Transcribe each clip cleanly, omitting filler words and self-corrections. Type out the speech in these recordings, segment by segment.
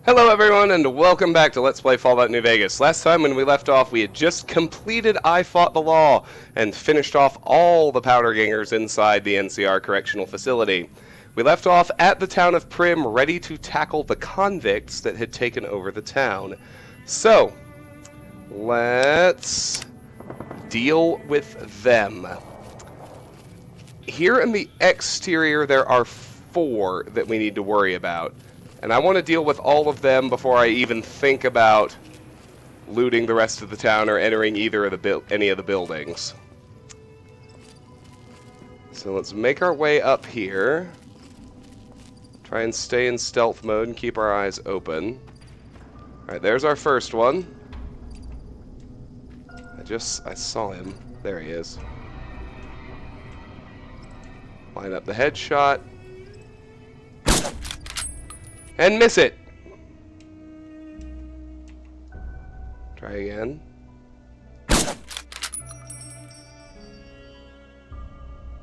Hello everyone and welcome back to Let's Play Fallout New Vegas. Last time when we left off we had just completed I Fought the Law and finished off all the powder gangers inside the NCR correctional facility. We left off at the town of Primm ready to tackle the convicts that had taken over the town. So, let's deal with them. Here in the exterior there are 4 that we need to worry about. And I want to deal with all of them before I even think about looting the rest of the town or entering either of any of the buildings. So let's make our way up here. Try and stay in stealth mode and keep our eyes open. Alright, there's our first one. I saw him. There he is. Line up the headshot. And miss it! Try again.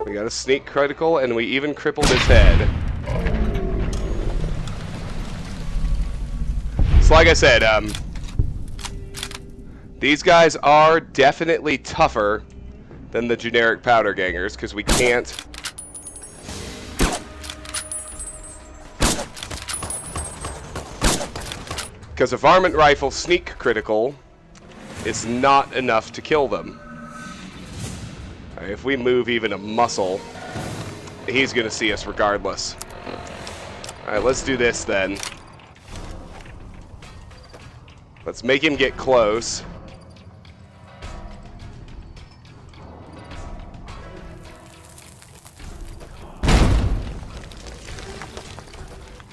We got a sneak critical, and we even crippled his head. So like I said, these guys are definitely tougher than the generic powder gangers, because we can't... Because a varmint rifle sneak critical is not enough to kill them. Right, if we move even a muscle, he's going to see us regardless. Alright, let's do this then. Let's make him get close.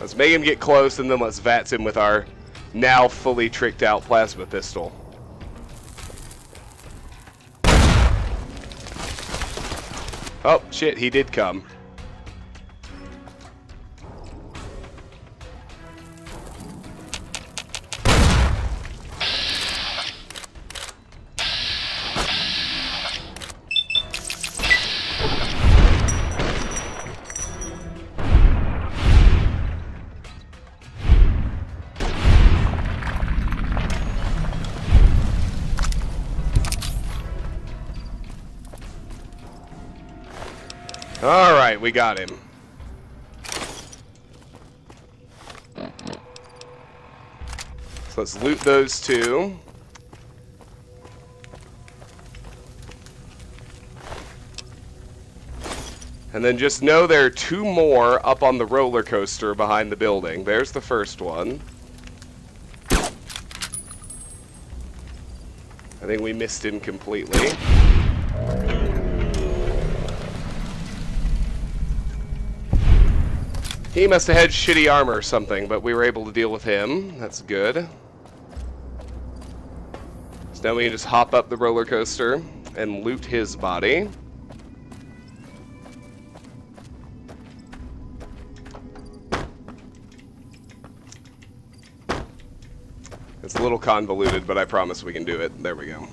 Let's make him get close and then let's VATS him with our now fully tricked out plasma pistol. Oh, shit, he did come. Alright, we got him. So let's loot those 2. And then just know there are 2 more up on the roller coaster behind the building. There's the first one. I think we missed him completely. He must have had shitty armor or something, but we were able to deal with him. That's good. So now we can just hop up the roller coaster and loot his body. It's a little convoluted, but I promise we can do it. There we go.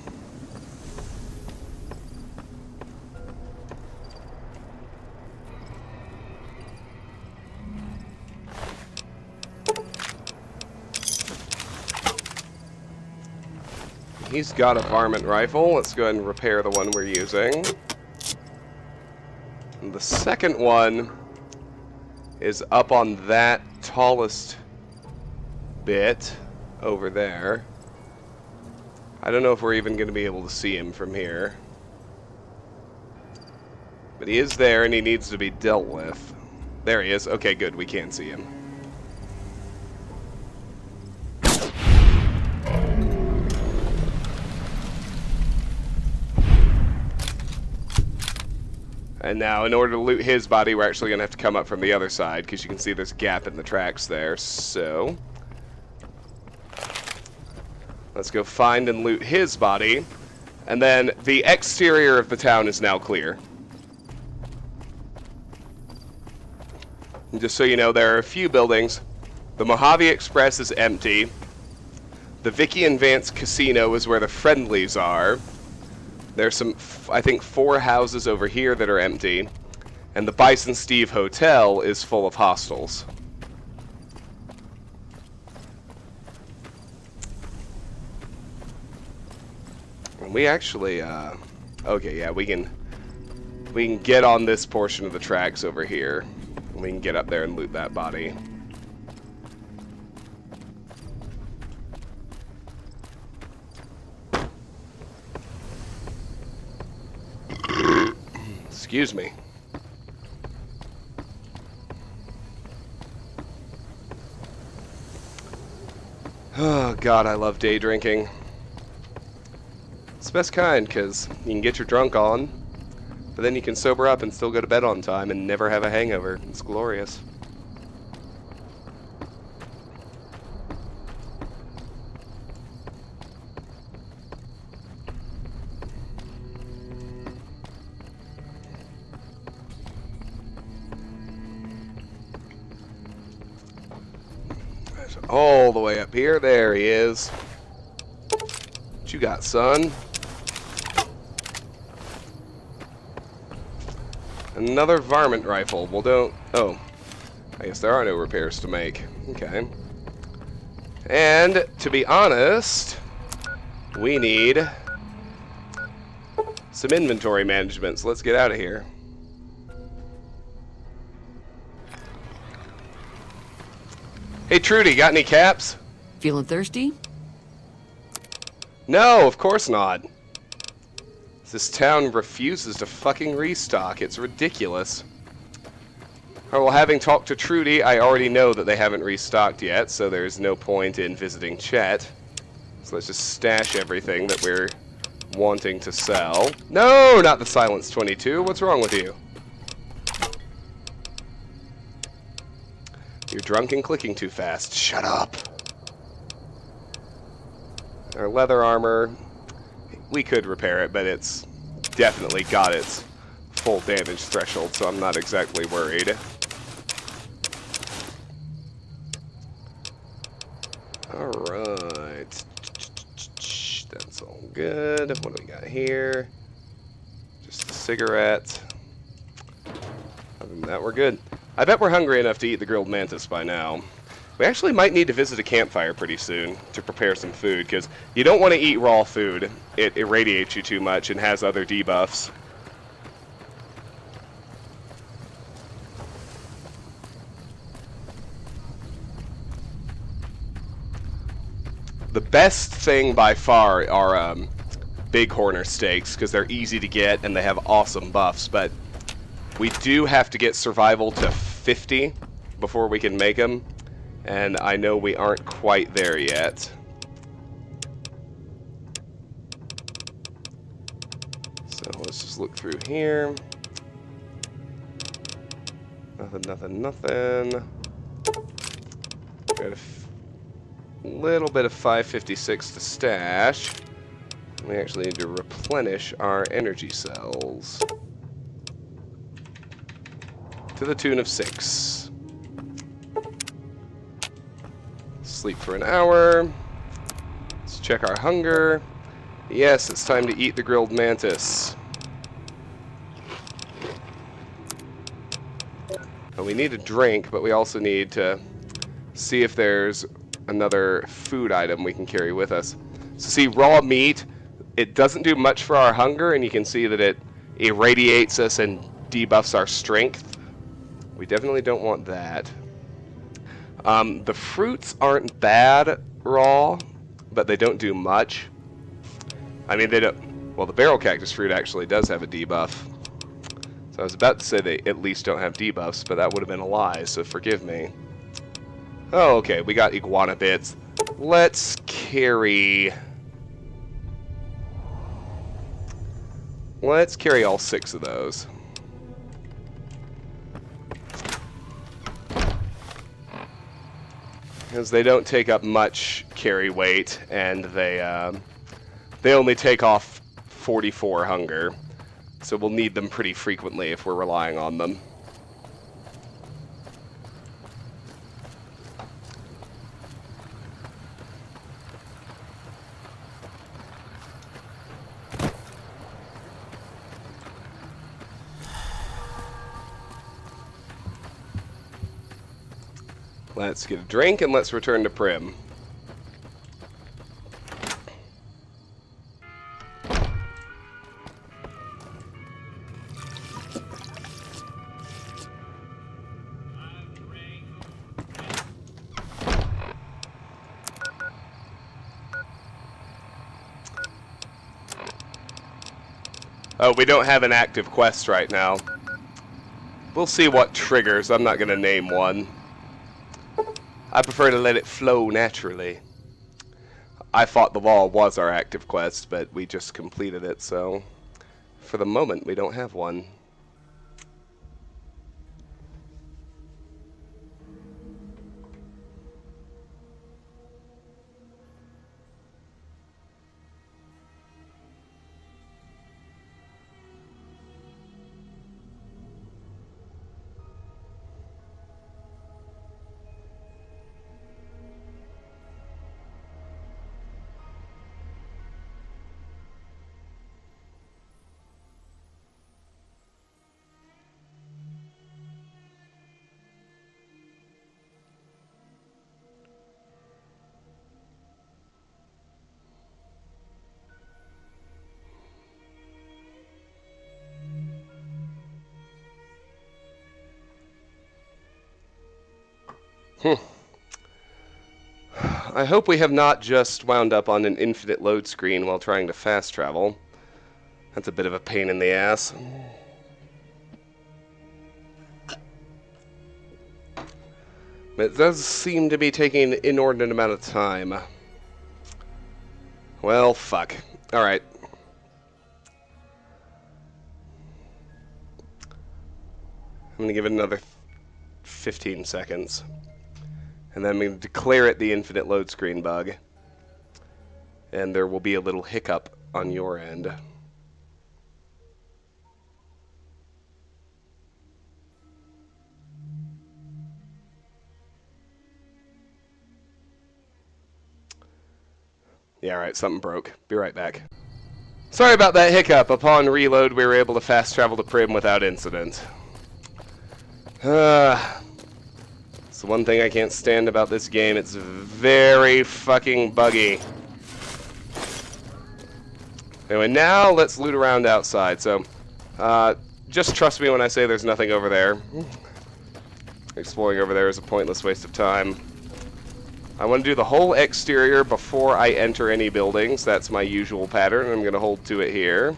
He's got a varmint rifle. Let's go ahead and repair the one we're using. And the second one is up on that tallest bit over there. I don't know if we're even going to be able to see him from here. But he is there and he needs to be dealt with. There he is. Okay, good. We can see him. And now, in order to loot his body, we're actually going to have to come up from the other side, because you can see there's a gap in the tracks there, so... Let's go find and loot his body, and then the exterior of the town is now clear. And just so you know, there are a few buildings. The Mojave Express is empty. The Vicky and Vance Casino is where the friendlies are. There's some, I think, 4 houses over here that are empty, and the Bison Steve Hotel is full of hostiles. And we actually, okay, yeah, we can get on this portion of the tracks over here. We can get up there and loot that body. Excuse me. Oh, God, I love day drinking. It's the best kind, because you can get your drunk on, but then you can sober up and still go to bed on time and never have a hangover. It's glorious. All the way up here. There he is. What you got, son? Another varmint rifle. Well, don't... Oh. I guess there are no repairs to make. Okay. And, to be honest, we need some inventory management, so let's get out of here. Hey, Trudy, got any caps? Feeling thirsty? No, of course not. This town refuses to fucking restock. It's ridiculous. Well, having talked to Trudy, I already know that they haven't restocked yet, so there's no point in visiting Chet. So let's just stash everything that we're wanting to sell. No, not the Silence 22. What's wrong with you? You're drunk and clicking too fast. Shut up. Our leather armor, we could repair it, but it's definitely got its full damage threshold, so I'm not exactly worried. Alright. That's all good. What do we got here? Just a cigarette. Other than that, we're good. I bet we're hungry enough to eat the grilled mantis by now. We actually might need to visit a campfire pretty soon to prepare some food, because you don't want to eat raw food. It irradiates you too much and has other debuffs. The best thing by far are bighorner steaks, because they're easy to get and they have awesome buffs, but we do have to get survival to 50 before we can make them, and I know we aren't quite there yet. So let's just look through here. Nothing, nothing, nothing. Got a little bit of 556 to stash. We actually need to replenish our energy cells to the tune of 6. Sleep for an hour. Let's check our hunger. Yes, it's time to eat the grilled mantis. Well, we need a drink, but we also need to see if there's another food item we can carry with us. So see, raw meat, it doesn't do much for our hunger, and you can see that it irradiates us and debuffs our strength. We definitely don't want that. The fruits aren't bad raw, but they don't do much. I mean, they don't... Well, the barrel cactus fruit actually does have a debuff. So I was about to say they at least don't have debuffs, but that would have been a lie, so forgive me. Oh, okay, we got iguana bits. Let's carry... Let's carry all 6 of those. Because they don't take up much carry weight, and they only take off 44 hunger. So we'll need them pretty frequently if we're relying on them. Let's get a drink and let's return to Primm. Oh, we don't have an active quest right now. We'll see what triggers. I'm not going to name one. I prefer to let it flow naturally. I Fought the Law was our active quest, but we just completed it, so for the moment we don't have one. I hope we have not just wound up on an infinite load screen while trying to fast travel. That's a bit of a pain in the ass. But it does seem to be taking an inordinate amount of time. Well, fuck. Alright. I'm going to give it another 15 seconds. And then I'm going to declare it the infinite load screen bug. And there will be a little hiccup on your end. Yeah, alright, something broke. Be right back. Sorry about that hiccup. Upon reload, we were able to fast travel to Primm without incident. It's the one thing I can't stand about this game. It's very fucking buggy. Anyway, now let's loot around outside. So, just trust me when I say there's nothing over there. Exploring over there is a pointless waste of time. I want to do the whole exterior before I enter any buildings. That's my usual pattern. I'm going to hold to it here.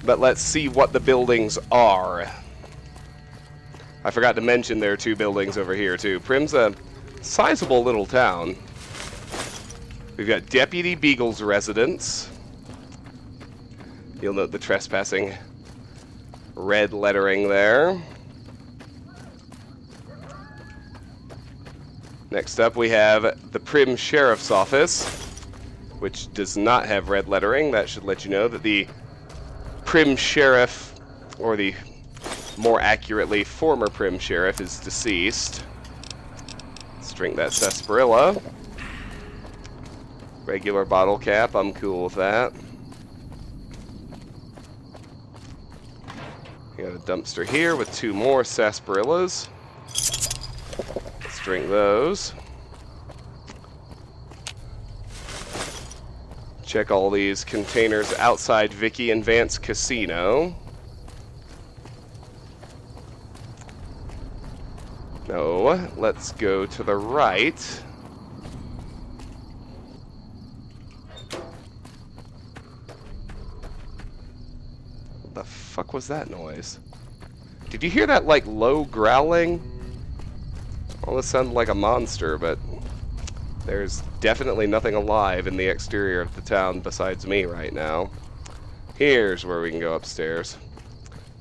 But let's see what the buildings are. I forgot to mention there are 2 buildings over here, too. Primm's a sizable little town. We've got Deputy Beagle's residence. You'll note the trespassing red lettering there. Next up, we have the Primm Sheriff's Office, which does not have red lettering. That should let you know that the Primm Sheriff, or the more accurately, former Primm Sheriff, is deceased. Let's drink that sarsaparilla. Regular bottle cap, I'm cool with that. We got a dumpster here with 2 more sarsaparillas. Let's drink those. Check all these containers outside Vicky and Vance Casino. No, let's go to the right. What the fuck was that noise? Did you hear that, like, low growling? Well, this sounded like a monster, but there's definitely nothing alive in the exterior of the town besides me right now. Here's where we can go upstairs.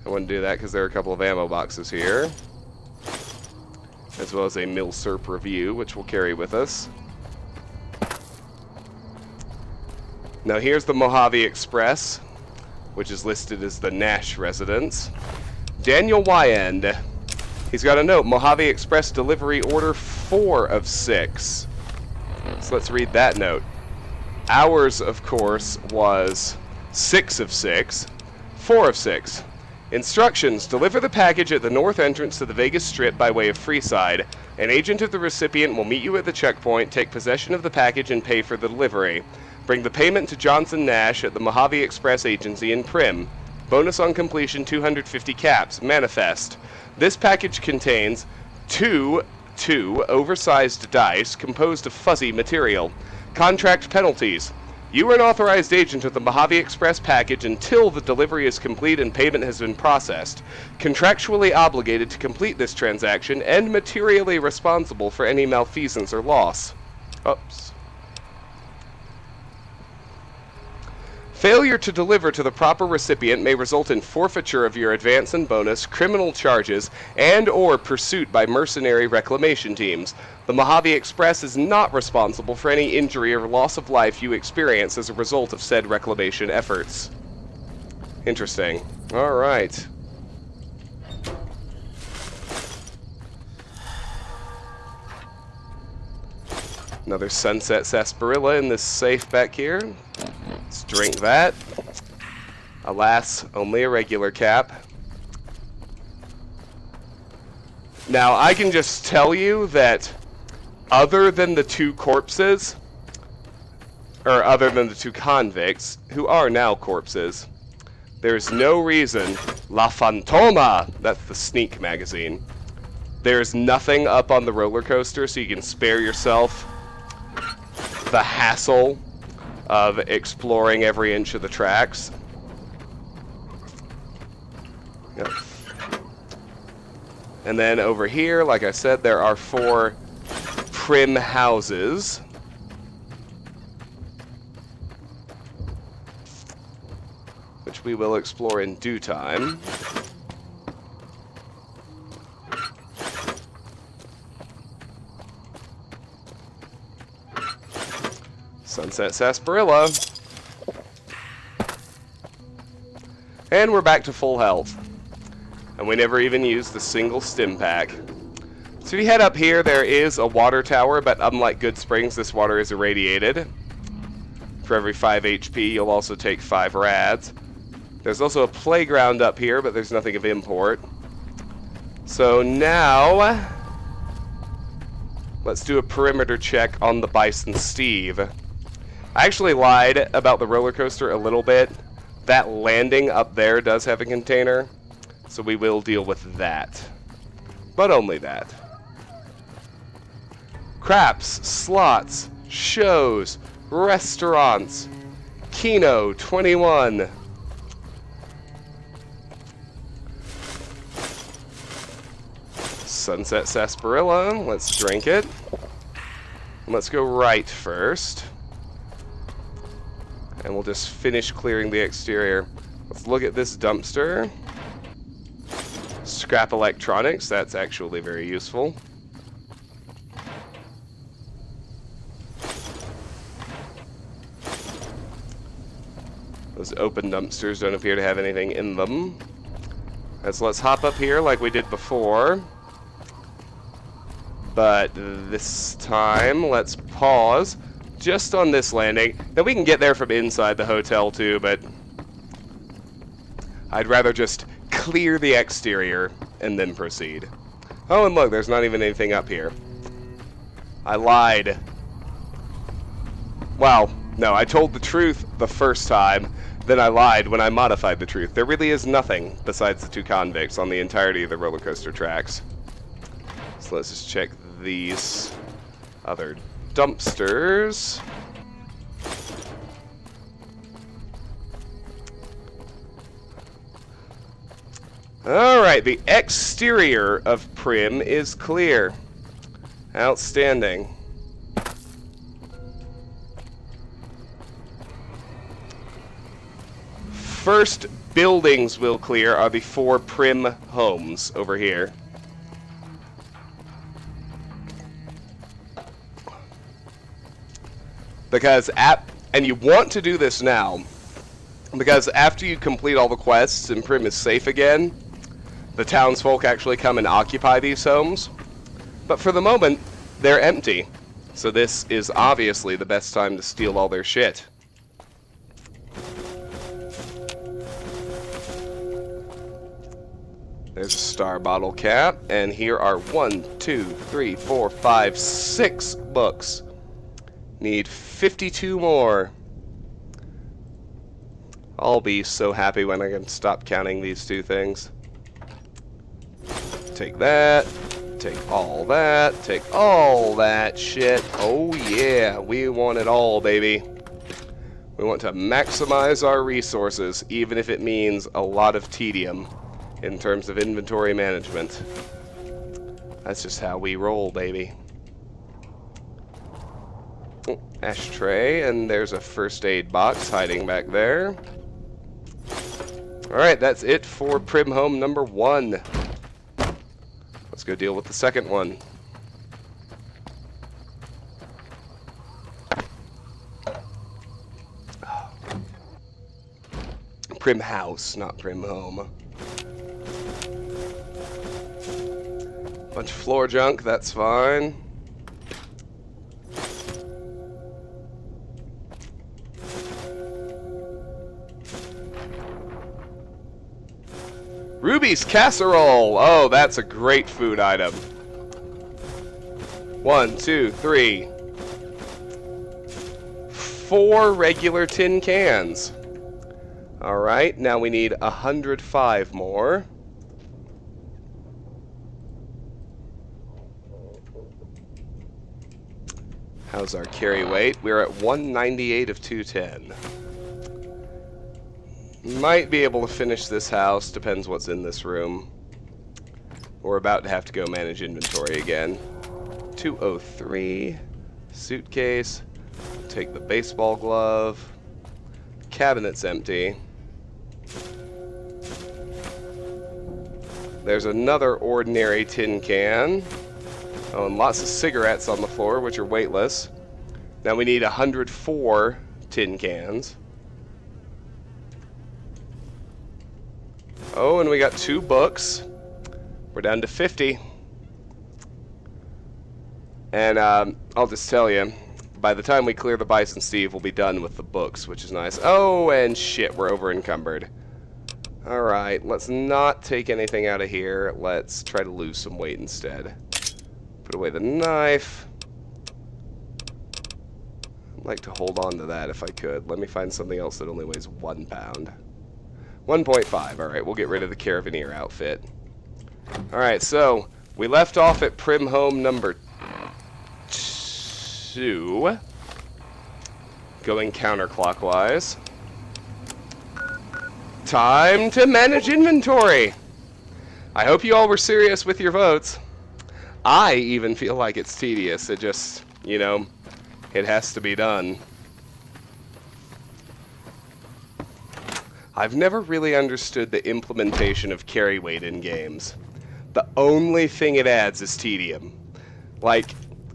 I wouldn't do that because there are a couple of ammo boxes here, as well as a Milsurp review, which we'll carry with us. Now here's the Mojave Express, which is listed as the Nash residence. Daniel Wyand. He's got a note, Mojave Express delivery order 4 of 6. So let's read that note. Ours, of course, was 6 of 6, 4 of 6. Instructions: deliver the package at the north entrance to the Vegas Strip by way of Freeside. An agent of the recipient will meet you at the checkpoint, take possession of the package, and pay for the delivery. Bring the payment to Johnson Nash at the Mojave Express Agency in Primm. Bonus on completion, 250 caps. Manifest. This package contains two oversized dice composed of fuzzy material. Contract penalties: You are an authorized agent of the Mojave Express package until the delivery is complete and payment has been processed. Contractually obligated to complete this transaction and materially responsible for any malfeasance or loss. Oops. Failure to deliver to the proper recipient may result in forfeiture of your advance and bonus, criminal charges, and or pursuit by mercenary reclamation teams. The Mojave Express is not responsible for any injury or loss of life you experience as a result of said reclamation efforts. Interesting. Alright. Another Sunset Sarsaparilla in this safe back here. Let's drink that. Alas, only a regular cap. Now, I can just tell you that other than the two corpses, or other than the two convicts, who are now corpses, there's no reason La Fantoma, that's the Sneak magazine, there's nothing up on the roller coaster so you can spare yourself the hassle of exploring every inch of the tracks. Yep. And then over here, like I said, there are 4 Primm houses. Which we will explore in due time. Sunset Sarsaparilla. And we're back to full health. And we never even used the single stim pack. So if you head up here, there is a water tower, but unlike Good Springs, this water is irradiated. For every 5 HP, you'll also take 5 rads. There's also a playground up here, but there's nothing of import. So now, let's do a perimeter check on the Bison Steve. I actually lied about the roller coaster a little bit. That landing up there does have a container, so we will deal with that. But only that. Craps, slots, shows, restaurants, Keno 21. Sunset Sarsaparilla, let's drink it. Let's go right first. And we'll just finish clearing the exterior. Let's look at this dumpster. Scrap electronics, that's actually very useful. Those open dumpsters don't appear to have anything in them. So let's hop up here like we did before. But this time, let's pause just on this landing. Now we can get there from inside the hotel too, but I'd rather just clear the exterior and then proceed. Oh, and look, there's not even anything up here. I lied. Well, no, I told the truth the first time, then I lied when I modified the truth. There really is nothing besides the 2 convicts on the entirety of the roller coaster tracks. So let's just check these other dumpsters. Alright, the exterior of Primm is clear. Outstanding. First buildings we'll clear are the 4 Primm homes over here. Because and you want to do this now, because after you complete all the quests and Primm is safe again, the townsfolk actually come and occupy these homes. But for the moment, they're empty. So this is obviously the best time to steal all their shit. There's a star bottle cap, and here are 1, 2, 3, 4, 5, 6 books. Need 52 more. I'll be so happy when I can stop counting these 2 things. Take that. Take all that. Take all that shit. Oh yeah, we want it all, baby. We want to maximize our resources, even if it means a lot of tedium in terms of inventory management. That's just how we roll, baby. Oh, ashtray, and there's a first aid box hiding back there. Alright, that's it for Primm home number 1. Let's go deal with the second one. Primm house, not Primm home. Bunch of floor junk, that's fine. Ruby's casserole! Oh, that's a great food item. 1, 2, 3. 4 regular tin cans. Alright, now we need 105 more. How's our carry weight? We're at 198 of 210. Might be able to finish this house, depends what's in this room. We're about to have to go manage inventory again. 203. Suitcase. Take the baseball glove. Cabinet's empty. There's another ordinary tin can. Oh, and lots of cigarettes on the floor, which are weightless. Now we need 104 tin cans. Oh, and we got 2 books. We're down to 50. And I'll just tell you, by the time we clear the Bison Steve, we'll be done with the books, which is nice. Oh, and shit, we're over encumbered. Alright, let's not take anything out of here. Let's try to lose some weight instead. Put away the knife. I'd like to hold on to that if I could. Let me find something else that only weighs 1 pound. 1.5. Alright, we'll get rid of the Caravaneer outfit. Alright, so we left off at Primm home number 2. Going counterclockwise. Time to manage inventory! I hope you all were serious with your votes. I even feel like it's tedious. It just, you know, it has to be done. I've never really understood the implementation of carry weight in games. The only thing it adds is tedium. Like,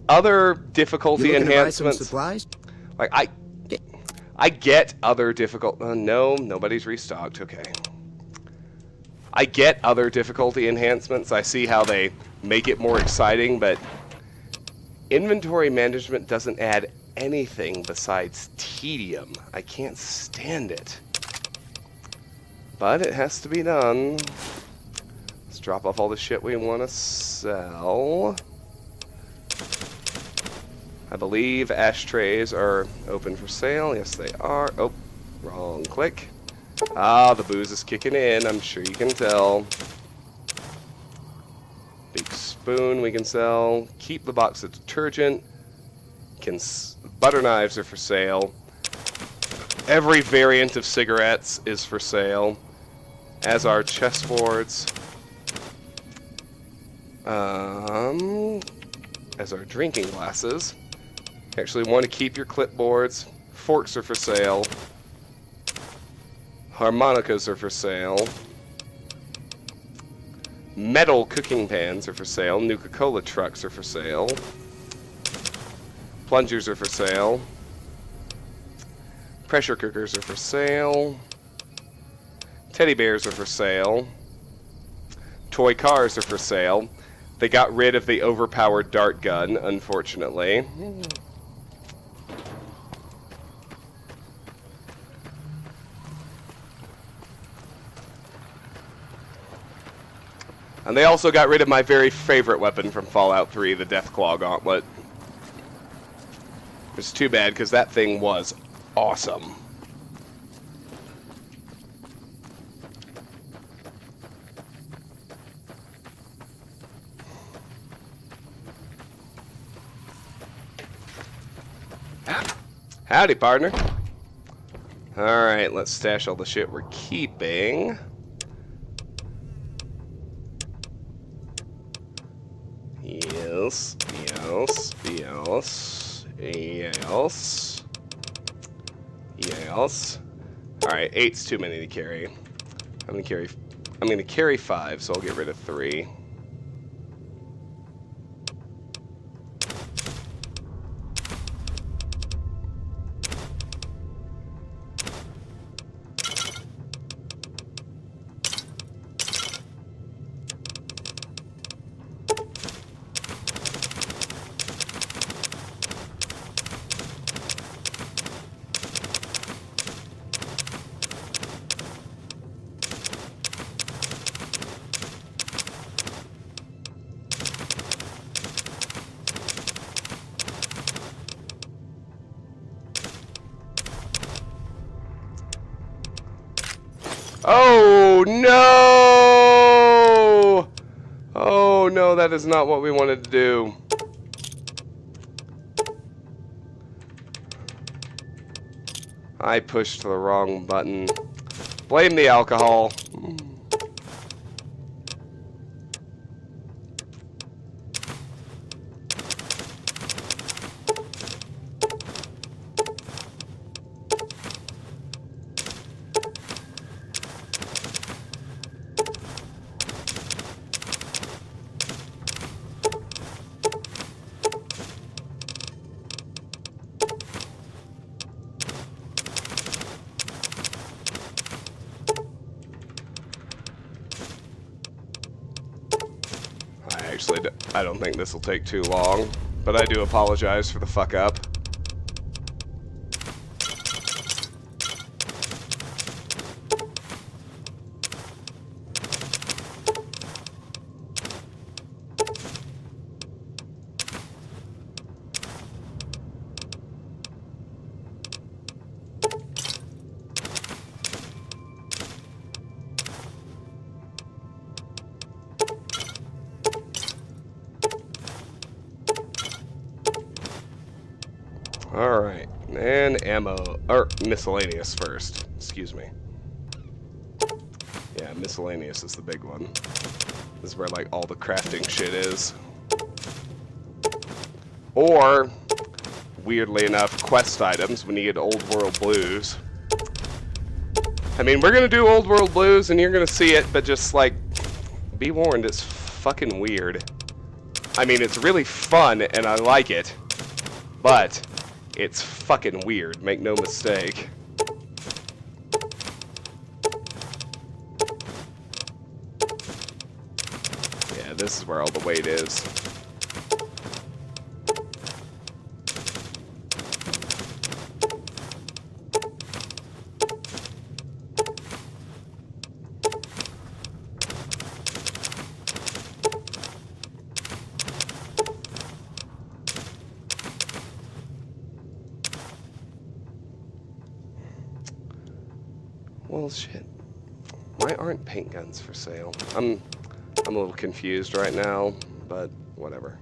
other difficulty enhancements... To buy some supplies? Like, I get other difficult... no, nobody's restocked. Okay. I get other difficulty enhancements. I see how they make it more exciting, but inventory management doesn't add anything besides tedium. I can't stand it. But it has to be done. Let's drop off all the shit we want to sell. I believe ashtrays are open for sale. Yes, they are. Oh, wrong click. Ah, the booze is kicking in. I'm sure you can tell. Big spoon we can sell. Keep the box of detergent. Butter knives are for sale. Every variant of cigarettes is for sale, as are chessboards. As are drinking glasses. Actually want to keep your clipboards. Forks are for sale. Harmonicas are for sale. Metal cooking pans are for sale. Nuka-Cola trucks are for sale. Plungers are for sale. Pressure cookers are for sale. Teddy bears are for sale. Toy cars are for sale. They got rid of the overpowered dart gun, unfortunately. And they also got rid of my very favorite weapon from Fallout 3, the Deathclaw Gauntlet. It's too bad, because that thing was awesome. Howdy, partner. Alright, let's stash all the shit we're keeping. Yes, yes, yes, yes, yes. Alright, 8's too many to carry. I'm gonna carry 5, so I'll get rid of 3. Oh no! Oh no, that is not what we wanted to do. I pushed the wrong button. Blame the alcohol. I don't think this will take too long, but I do apologize for the fuck up. Alright, and ammo, or miscellaneous first, excuse me. Yeah, miscellaneous is the big one. This is where, like, all the crafting shit is. Or, weirdly enough, quest items when you get Old World Blues. I mean, we're gonna do Old World Blues and you're gonna see it, but just, like, be warned, it's fucking weird. I mean, it's really fun and I like it, but it's fucking weird, make no mistake. Yeah, this is where all the weight is. Well, shit. Why aren't paint guns for sale? I'm a little confused right now, but whatever.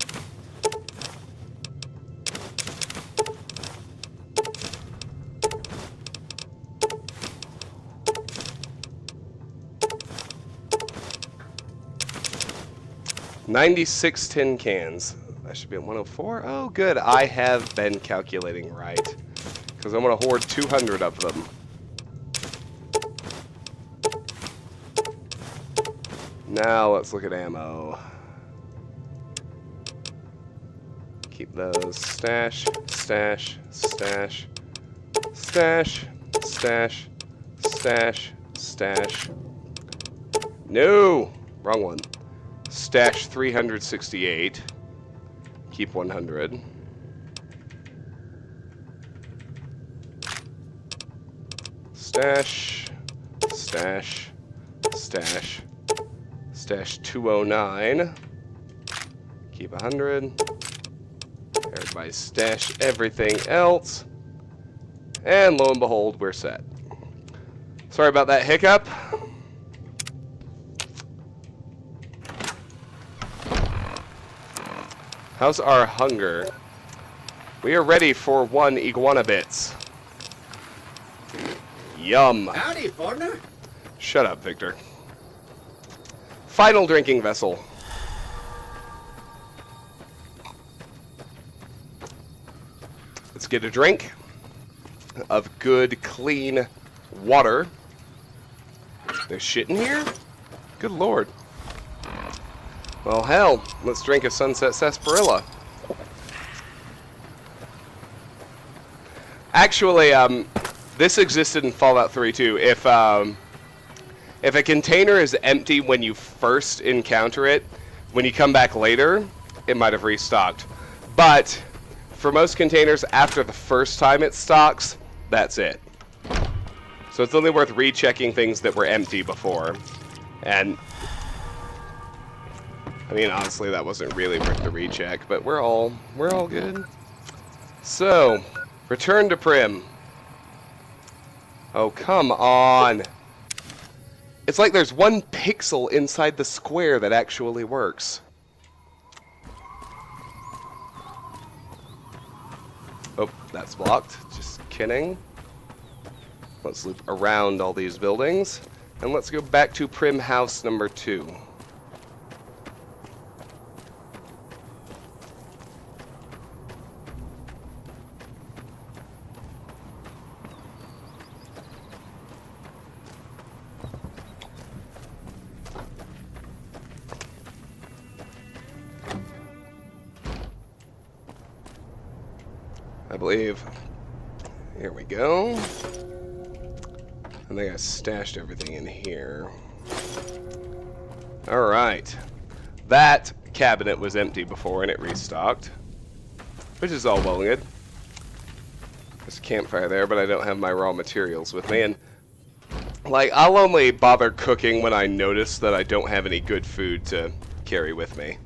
$96 tin cans. I should be at 104. Oh, good. I have been calculating right, because I'm gonna hoard 200 of them. Now let's look at ammo. Keep those. Stash, stash, stash, stash, stash, stash, stash. No! Wrong one. Stash 368. Keep 100. Stash, stash, stash. Stash 209. Keep 100. Everybody stash everything else. And lo and behold, we're set. Sorry about that hiccup. How's our hunger? We are ready for 1 iguana bits. Yum. Howdy, partner. Shut up, Victor. Final drinking vessel. Let's get a drink of good, clean water. There's shit in here? Good lord. Well, hell, let's drink a Sunset Sarsaparilla. Actually, this existed in Fallout 3 too. If a container is empty when you first encounter it, when you come back later, it might have restocked. But for most containers, after the first time it stocks, that's it. So it's only worth rechecking things that were empty before. And I mean, honestly, that wasn't really worth the recheck, but we're all good. So, return to Primm. Oh, come on. It's like there's one pixel inside the square that actually works. Oh, that's blocked. Just kidding. Let's loop around all these buildings. And let's go back to Primm House number 2. I believe. Here we go. I think I stashed everything in here. Alright. That cabinet was empty before and it restocked. Which is all well and good. There's a campfire there, but I don't have my raw materials with me. And, like, I'll only bother cooking when I notice that I don't have any good food to carry with me.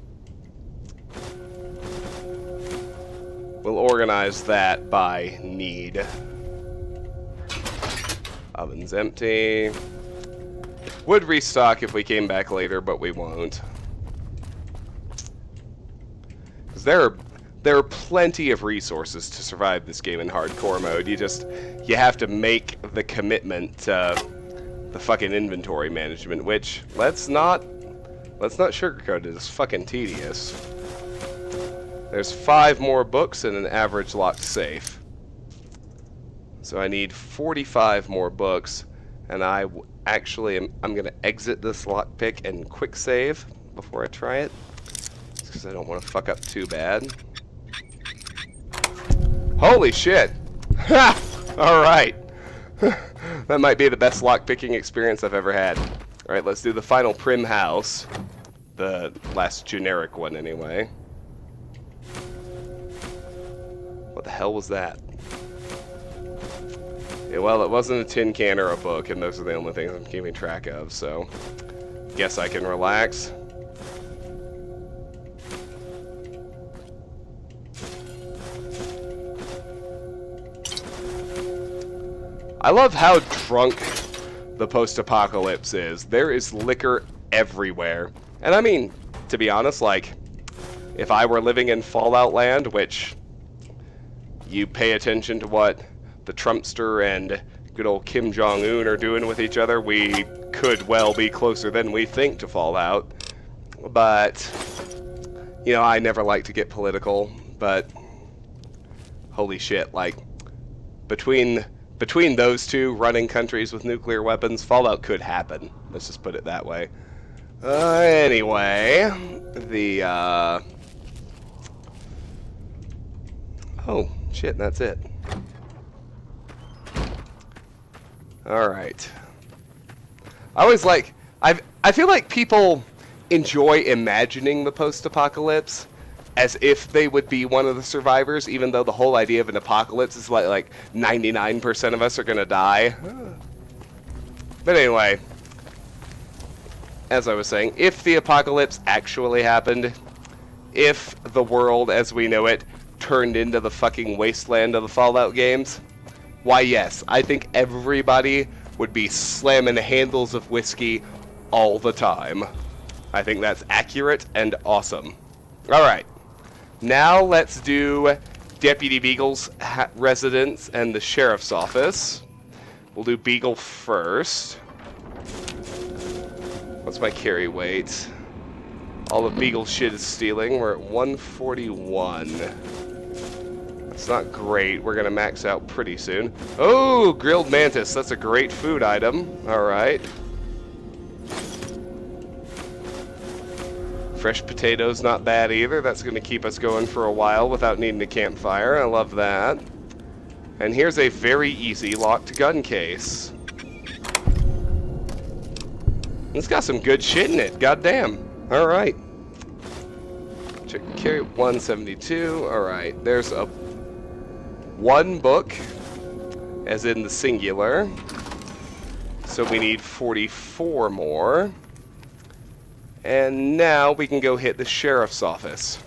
We'll organize that by need. Oven's empty. Would restock if we came back later, but we won't. Because there are plenty of resources to survive this game in hardcore mode. You have to make the commitment to the fucking inventory management, which let's not sugarcoat it. It's fucking tedious. There's 5 more books and an average locked safe. So I need 45 more books, and I'm going to exit this lockpick and quick save before I try it, because I don't want to fuck up too bad. Holy shit! Ha! Alright. That might be the best lockpicking experience I've ever had. Alright, let's do the final Primm house. The last generic one, anyway. What the hell was that? Yeah, well, it wasn't a tin can or a book, and those are the only things I'm keeping track of, so guess I can relax. I love how drunk the post-apocalypse is. There is liquor everywhere. And I mean, to be honest, like, if I were living in Fallout land, which you pay attention to what the Trumpster and good old Kim Jong-un are doing with each other, we could well be closer than we think to Fallout. But, you know, I never like to get political, but holy shit, like, between those two running countries with nuclear weapons, Fallout could happen. Let's just put it that way. Anyway, oh, shit, that's it. Alright. I feel like people enjoy imagining the post-apocalypse as if they would be one of the survivors, even though the whole idea of an apocalypse is like 99% of us are gonna die. But anyway, as I was saying, if the apocalypse actually happened, if the world as we know it turned into the fucking wasteland of the Fallout games, why yes, I think everybody would be slamming handles of whiskey all the time. I think that's accurate and awesome. Alright. Now let's do Deputy Beagle's residence and the sheriff's office. We'll do Beagle first. What's my carry weight? All the Beagle shit is stealing. We're at 141. That's not great. We're going to max out pretty soon. Oh, grilled mantis. That's a great food item. All right. Fresh potatoes, not bad either. That's going to keep us going for a while without needing a campfire. I love that. And here's a very easy locked gun case. It's got some good shit in it. Goddamn. All right. Check carry 172. All right. There's a one book, as in the singular. So we need 44 more. And now we can go hit the sheriff's office.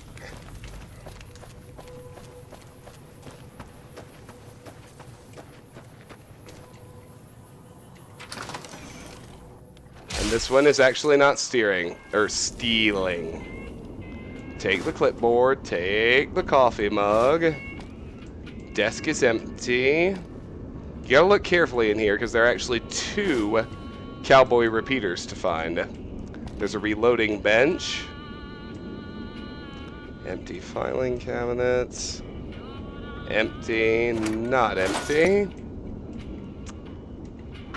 And this one is actually not steering, or stealing. Take the clipboard, take the coffee mug. Desk is empty. You gotta look carefully in here because there are actually 2 cowboy repeaters to find. There's a reloading bench. Empty filing cabinets. Empty, not empty.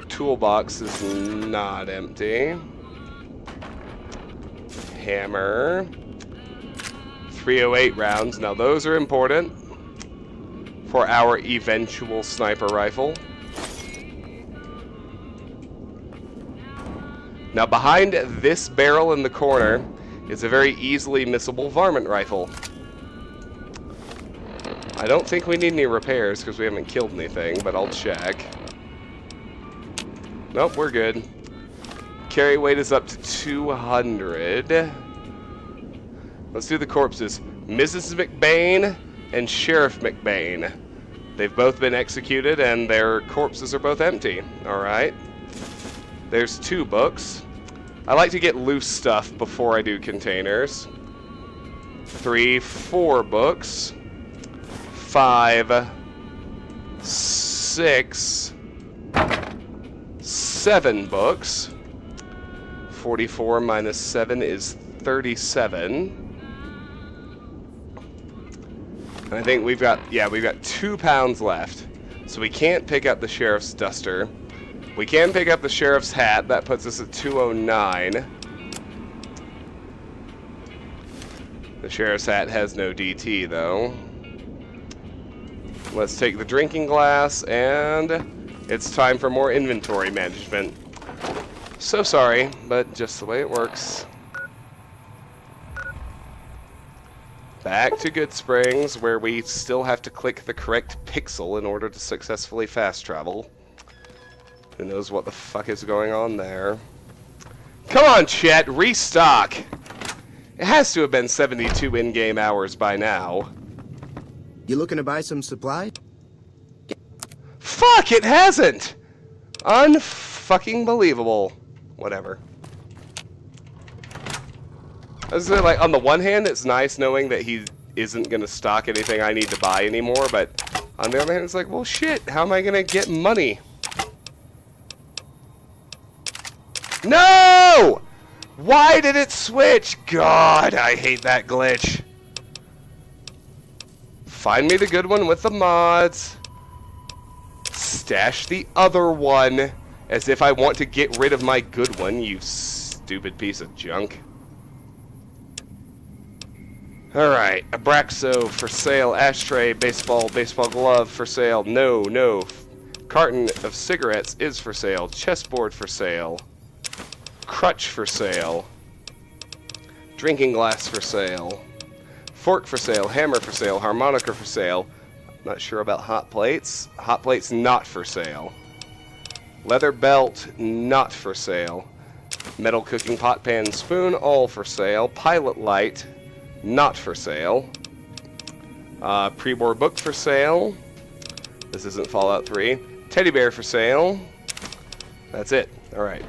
Toolbox is not empty. Hammer. 308 rounds. Now those are important for our eventual sniper rifle. Now behind this barrel in the corner is a very easily missable varmint rifle. I don't think we need any repairs because we haven't killed anything, but I'll check. Nope, we're good. Carry weight is up to 200. Let's do the corpses. Mrs. McBain and Sheriff McBain. They've both been executed and their corpses are both empty. Alright. There's 2 books. I like to get loose stuff before I do containers. 3, 4 books. 5, 6, 7 books. 44 minus 7 is 37. And I think we've got 2 pounds left. So we can't pick up the sheriff's duster. We can pick up the sheriff's hat. That puts us at 209. The sheriff's hat has no DT, though. Let's take the drinking glass, and it's time for more inventory management. So sorry, but just the way it works. Back to Good Springs, where we still have to click the correct pixel in order to successfully fast travel. Who knows what the fuck is going on there? Come on, chat, restock! It has to have been 72 in-game hours by now. You looking to buy some supplies? Fuck, it hasn't! Unfucking believable. Whatever. I was like, on the one hand, it's nice knowing that he isn't going to stock anything I need to buy anymore, but on the other hand, it's like, well, shit, how am I going to get money? No! Why did it switch? God, I hate that glitch. Find me the good one with the mods. Stash the other one, as if I want to get rid of my good one, you stupid piece of junk. Alright, Abraxo for sale, ashtray, baseball glove for sale, no. Carton of cigarettes is for sale, chessboard for sale, crutch for sale, drinking glass for sale, fork for sale, hammer for sale, harmonica for sale. Not sure about hot plates. Hot plates not for sale. Leather belt not for sale. Metal cooking pot, pan, and spoon all for sale. Pilot light not for sale. Pre-war book for sale. This isn't Fallout 3. Teddy bear for sale. That's it. Alright.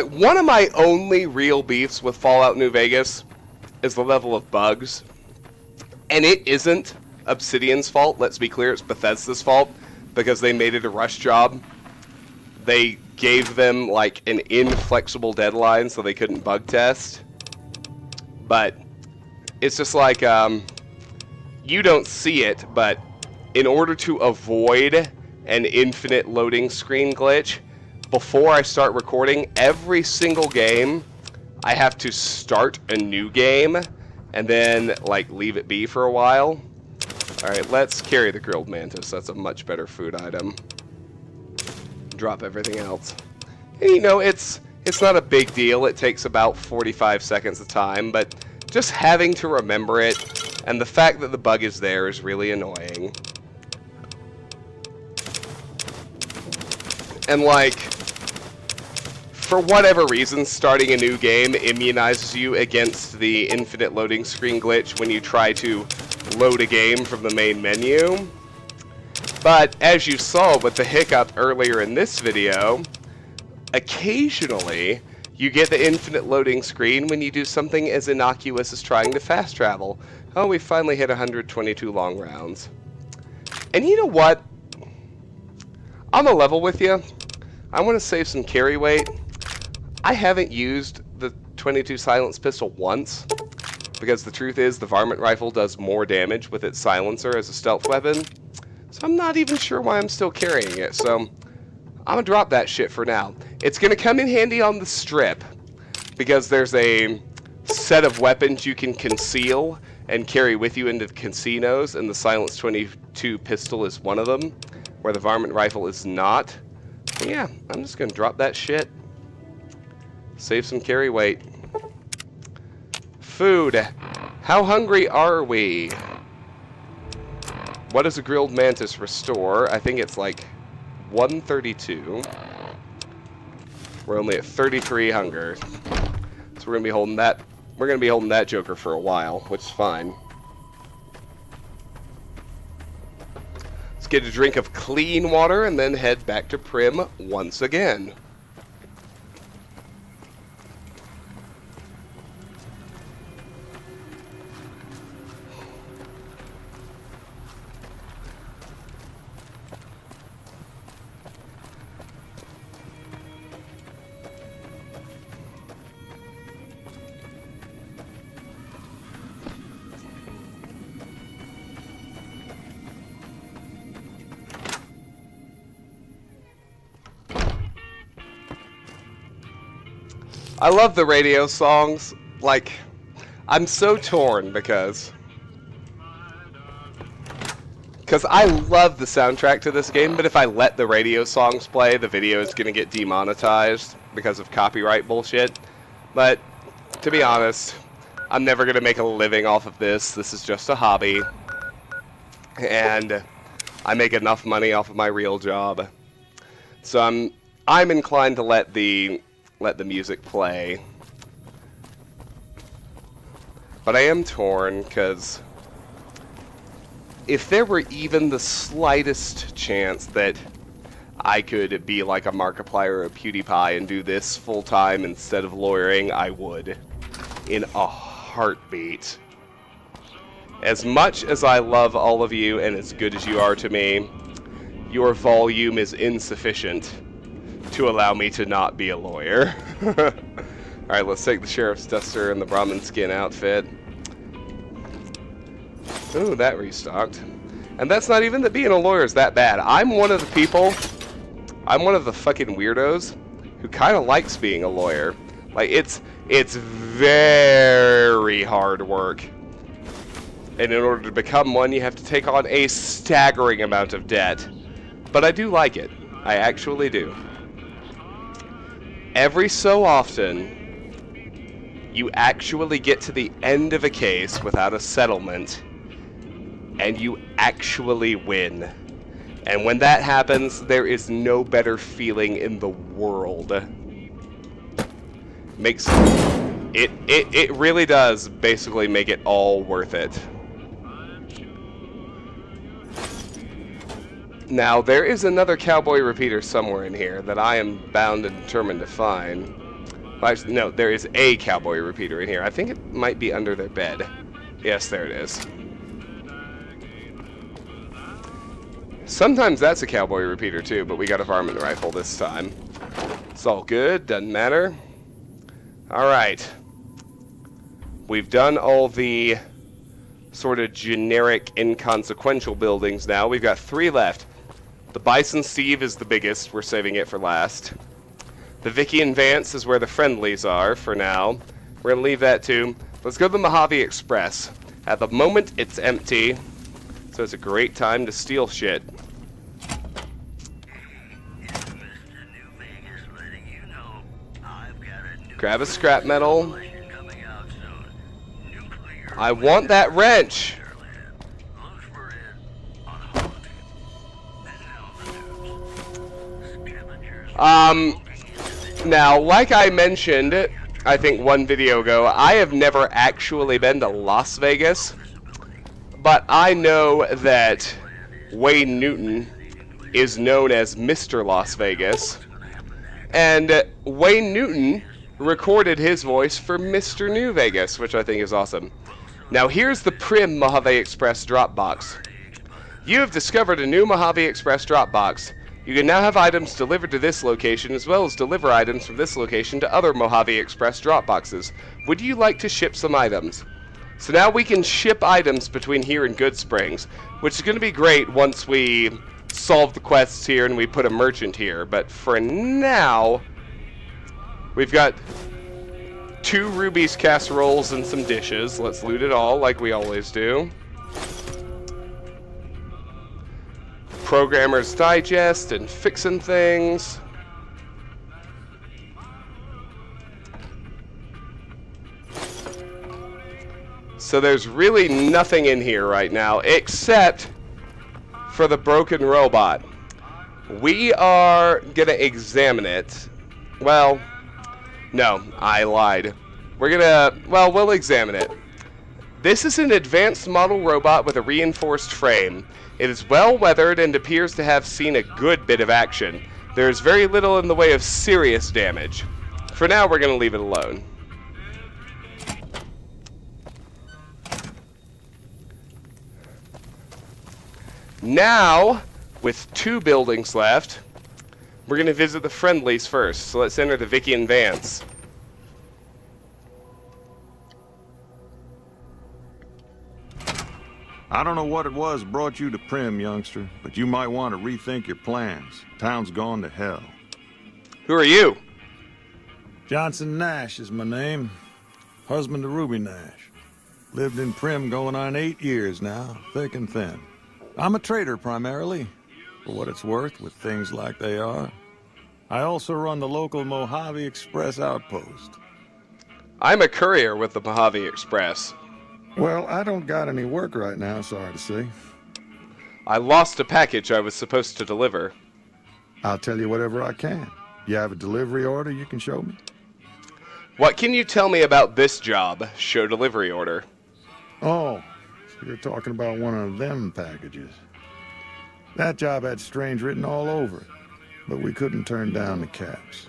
Like, one of my only real beefs with Fallout New Vegas is the level of bugs. And it isn't Obsidian's fault, let's be clear, it's Bethesda's fault, because they made it a rush job. They gave them, like, an inflexible deadline so they couldn't bug test. But it's just like, you don't see it, but in order to avoid an infinite loading screen glitch, before I start recording, every single game, I have to start a new game and then, like, leave it be for a while. Alright, let's carry the grilled mantis. That's a much better food item. Drop everything else. And, you know, it's not a big deal. It takes about 45 seconds of time, but just having to remember it, and the fact that the bug is there is really annoying. And, like, for whatever reason, starting a new game immunizes you against the infinite loading screen glitch when you try to load a game from the main menu. But as you saw with the hiccup earlier in this video, occasionally you get the infinite loading screen when you do something as innocuous as trying to fast travel. Oh, we finally hit 122 long rounds. And you know what? I'm a level with you. I want to save some carry weight. I haven't used the 22 silence pistol once, because the truth is the varmint rifle does more damage with its silencer as a stealth weapon, so I'm not even sure why I'm still carrying it, so I'm gonna drop that shit for now. It's gonna come in handy on the strip, because there's a set of weapons you can conceal and carry with you into the casinos, and the silence 22 pistol is one of them, where the varmint rifle is not. But yeah, I'm just gonna drop that shit. Save some carry weight. Food. How hungry are we? What does a grilled mantis restore? I think it's like 132. We're only at 33 hunger. So we're gonna be holding that. We're gonna be holding that joker for a while, which is fine. Let's get a drink of clean water and then head back to Primm once again. I love the radio songs. Like, I'm so torn because I love the soundtrack to this game, but if I let the radio songs play, the video is going to get demonetized because of copyright bullshit. But, to be honest, I'm never going to make a living off of this. This is just a hobby. And I make enough money off of my real job. So I'm inclined to let the music play. But I am torn, because if there were even the slightest chance that I could be like a Markiplier or a PewDiePie and do this full-time instead of lawyering, I would. In a heartbeat. As much as I love all of you and as good as you are to me, your volume is insufficient to allow me to not be a lawyer. Alright, let's take the sheriff's duster and the Brahmin skin outfit. Ooh, that restocked. And that's not even that being a lawyer is that bad. I'm one of the people, I'm one of the fucking weirdos who kind of likes being a lawyer. Like, it's very hard work. And in order to become one, you have to take on a staggering amount of debt. But I do like it. I actually do. Every so often, you actually get to the end of a case without a settlement, and you actually win. And when that happens, there is no better feeling in the world. It really does basically make it all worth it. Now, there is another cowboy repeater somewhere in here that I am bound and determined to find. Well, actually, no, there is a cowboy repeater in here. I think it might be under their bed. Yes, there it is. Sometimes that's a cowboy repeater too, but we got a varmint rifle this time. It's all good, doesn't matter. Alright. We've done all the sort of generic, inconsequential buildings now. We've got 3 left. The Bison Steve is the biggest. We're saving it for last. The Vicky and Vance is where the friendlies are for now. We're going to leave that too. Let's go to the Mojave Express. At the moment, it's empty, so it's a great time to steal shit. Grab a scrap metal. I want that wrench. Now, like I mentioned, I think one video ago, I have never actually been to Las Vegas, but I know that Wayne Newton is known as Mr. Las Vegas, and Wayne Newton recorded his voice for Mr. New Vegas, which I think is awesome. Now here's the Primm Mojave Express drop box. You have discovered a new Mojave Express drop box. You can now have items delivered to this location as well as deliver items from this location to other Mojave Express drop boxes. Would you like to ship some items? So now we can ship items between here and Good Springs, which is going to be great once we solve the quests here and we put a merchant here. But for now, we've got 2 rubies casseroles and some dishes. Let's loot it all like we always do. Programmer's Digest and fixing things. So there's really nothing in here right now except for the broken robot. We are gonna examine it. Well, no, I lied. We'll examine it. This is an advanced model robot with a reinforced frame. It is well weathered and appears to have seen a good bit of action. There is very little in the way of serious damage. For now, we're going to leave it alone. Now, with 2 buildings left, we're going to visit the friendlies first. So let's enter the Vicky and Vance. I don't know what it was brought you to Primm, youngster, but you might want to rethink your plans. Town's gone to hell. Who are you? Johnson Nash is my name. Husband to Ruby Nash. Lived in Primm going on 8 years now, thick and thin. I'm a trader primarily, for what it's worth with things like they are. I also run the local Mojave Express outpost. I'm a courier with the Mojave Express. Well, I don't got any work right now, sorry to say. I lost a package I was supposed to deliver. I'll tell you whatever I can. You have a delivery order you can show me? What can you tell me about this job? Show delivery order. Oh, so you're talking about one of them packages. That job had strange written all over it, but we couldn't turn down the caps.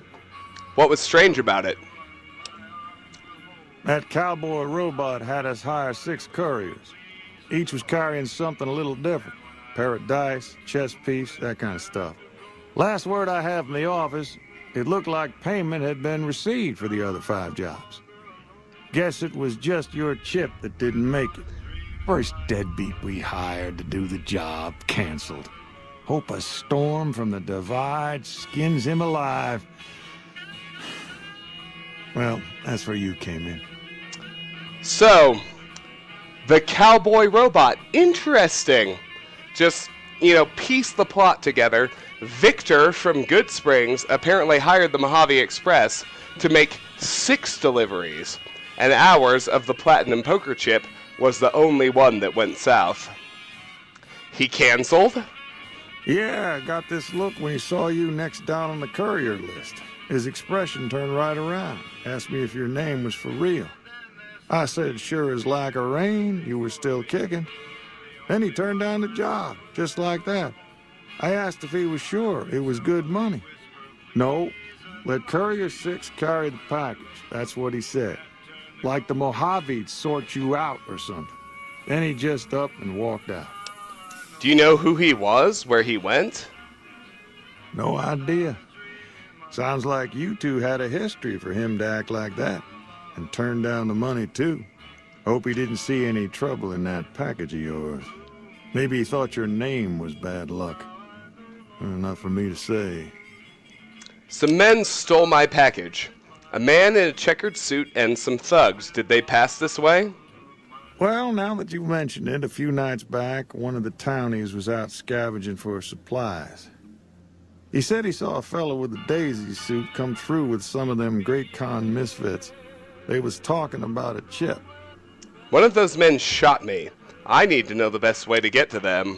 What was strange about it? That cowboy robot had us hire 6 couriers. Each was carrying something a little different. Pair of dice, chess piece, that kind of stuff. Last word I have from the office, it looked like payment had been received for the other 5 jobs. Guess it was just your chip that didn't make it. First deadbeat we hired to do the job canceled. Hope a storm from the divide skins him alive. Well, that's where you came in. So, the cowboy robot. Interesting. Just, piece the plot together. Victor from Good Springs apparently hired the Mojave Express to make 6 deliveries, and ours of the Platinum Poker Chip was the only one that went south. He canceled? Yeah, I got this look when he saw you next down on the courier list. His expression turned right around. Asked me if your name was for real. I said, sure as like a rain, you were still kicking. Then he turned down the job, just like that. I asked if he was sure it was good money. No, Let Courier 6 carry the package. That's what he said. Like the Mojave'd sort you out or something. Then he just up and walked out. Do you know who he was, where he went? No idea. Sounds like you two had a history for him to act like that. And turn down the money, too. Hope he didn't see any trouble in that package of yours. Maybe he thought your name was bad luck. Not for me to say. Some men stole my package. A man in a checkered suit and some thugs. Did they pass this way? Well, now that you mentioned it, a few nights back, one of the townies was out scavenging for supplies. He said he saw a fellow with a daisy suit come through with some of them Great Con misfits. They was talking about a chip. One of those men shot me. I need to know the best way to get to them.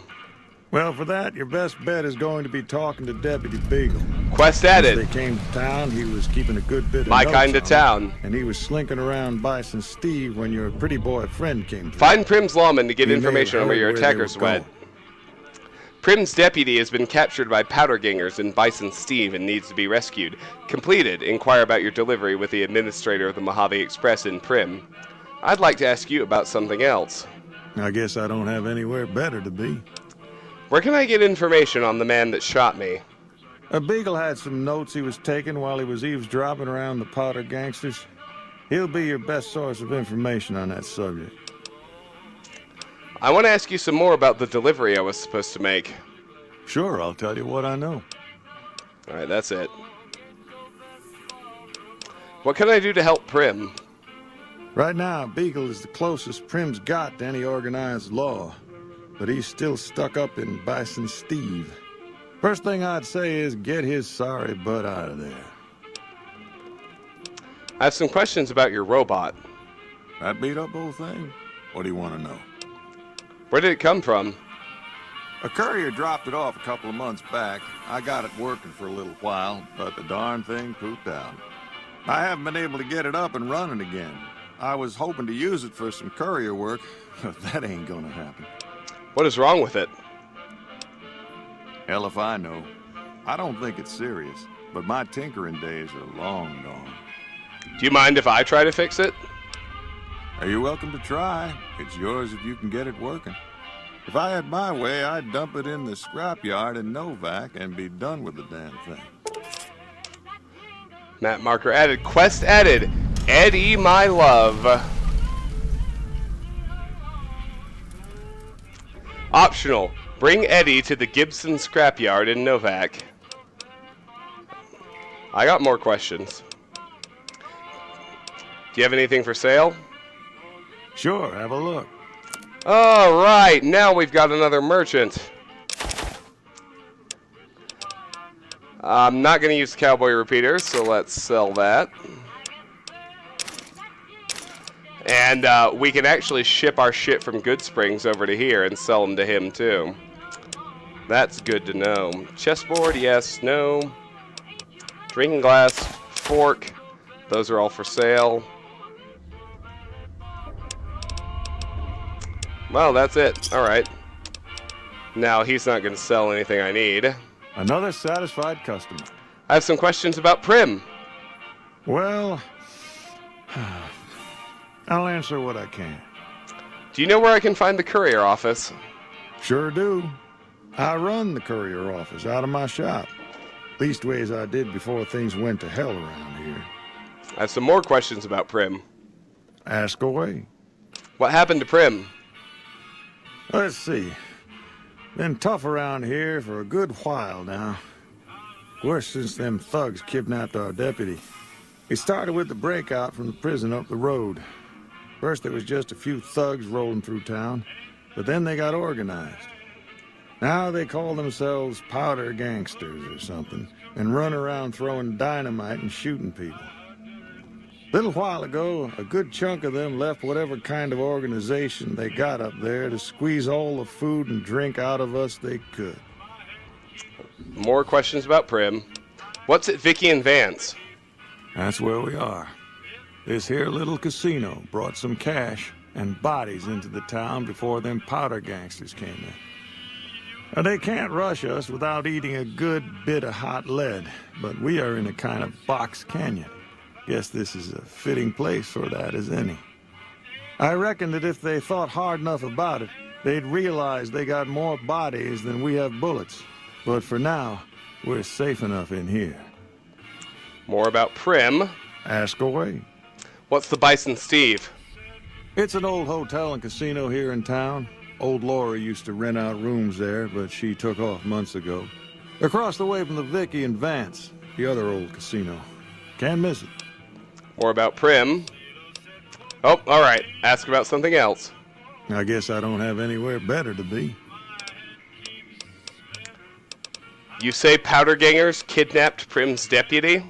Well, for that, your best bet is going to be talking to Deputy Beagle. Quest As added. they came to town, he was keeping a good bit of My notes kind of on town. it, and he was slinking around Bison Steve when your pretty boy friend came through. Find Primm's lawman to get He may information have on where your heard they attackers were went. going. Primm's deputy has been captured by powder gangers in Bison Steve and needs to be rescued. Completed. Inquire about your delivery with the administrator of the Mojave Express in Primm. I'd like to ask you about something else. I guess I don't have anywhere better to be. Where can I get information on the man that shot me? A Beagle had some notes he was taking while he was eavesdropping around the powder gangsters. He'll be your best source of information on that subject. I want to ask you some more about the delivery I was supposed to make. Sure, I'll tell you what I know. All right, that's it. What can I do to help Primm? Right now, Beagle is the closest Primm's got to any organized law. But he's still stuck up in Bison Steve. First thing I'd say is get his sorry butt out of there. I have some questions about your robot. That beat up whole thing? What do you want to know? Where did it come from? A courier dropped it off a couple of months back. I got it working for a little while, but the darn thing pooped out. I haven't been able to get it up and running again. I was hoping to use it for some courier work, but that ain't gonna happen. What is wrong with it? Hell if I know. I don't think it's serious, but my tinkering days are long gone. Do you mind if I try to fix it? Are you welcome to try? It's yours if you can get it working. If I had my way, I'd dump it in the scrapyard in Novak and be done with the damn thing. Map marker added. Quest added. Eddie, my love. Optional. Bring Eddie to the Gibson scrapyard in Novak. I got more questions. Do you have anything for sale? Sure, have a look. All right, now we've got another merchant. I'm not going to use cowboy repeaters, so let's sell that. And we can actually ship our shit from Good Springs over to here and sell them to him too. That's good to know. Chessboard, yes, no. Drinking glass, fork, those are all for sale. Well, that's it. All right. Now he's not going to sell anything I need. Another satisfied customer. I have some questions about Primm. Well, I'll answer what I can. Do you know where I can find the courier office? Sure do. I run the courier office out of my shop. Leastways I did before things went to hell around here. I have some more questions about Primm. Ask away. What happened to Primm? Let's see. Been tough around here for a good while now. Worse since them thugs kidnapped our deputy. It started with the breakout from the prison up the road. First there was just a few thugs rolling through town, but then they got organized. Now they call themselves powder gangsters or something, and run around throwing dynamite and shooting people. Little while ago, a good chunk of them left whatever kind of organization they got up there to squeeze all the food and drink out of us they could. More questions about Primm. What's at Vicky and Vance? That's where we are. This here little casino brought some cash and bodies into the town before them powder gangsters came in. They can't rush us without eating a good bit of hot lead, but we are in a kind of box canyon. Guess this is a fitting place for that as any. I reckon that if they thought hard enough about it, they'd realize they got more bodies than we have bullets. But for now, we're safe enough in here. More about Primm. Ask away. What's the Bison Steve? It's an old hotel and casino here in town. Old Laura used to rent out rooms there, but she took off months ago. Across the way from the Vicky and Vance, the other old casino. Can't miss it. More about Primm. Oh, all right. Ask about something else. I guess I don't have anywhere better to be. You say powder gangers kidnapped Primm's deputy?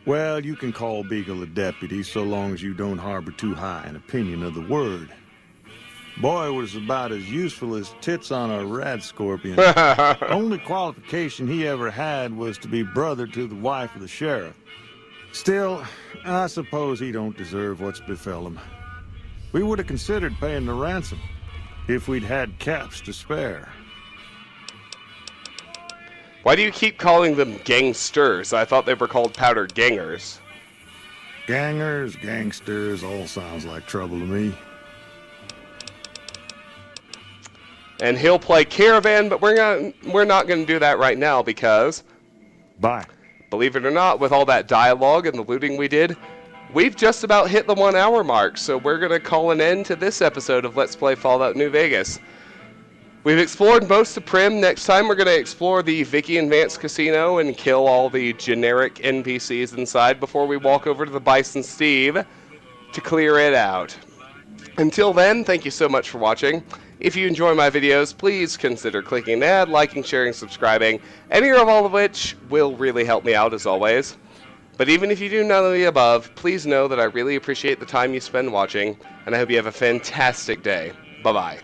Well, you can call Beagle a deputy so long as you don't harbor too high an opinion of the word. Boy was about as useful as tits on a rat scorpion. Only qualification he ever had was to be brother to the wife of the sheriff. Still, I suppose he don't deserve what's befell him. We would have considered paying the ransom if we'd had caps to spare. Why do you keep calling them gangsters? I thought they were called powder gangers. Gangers, gangsters, all sounds like trouble to me. And he'll play Caravan, but we're not going to do that right now because, Bye. believe it or not, with all that dialogue and the looting we did, we've just about hit the 1 hour mark, so we're going to call an end to this episode of Let's Play Fallout New Vegas. We've explored most of Primm. Next time we're going to explore the Vicky and Vance Casino and kill all the generic NPCs inside before we walk over to the Bison Steve to clear it out. Until then, thank you so much for watching. If you enjoy my videos, please consider clicking that, liking, sharing, subscribing, any or all of which will really help me out as always. But even if you do none of the above, please know that I really appreciate the time you spend watching, and I hope you have a fantastic day. Bye-bye.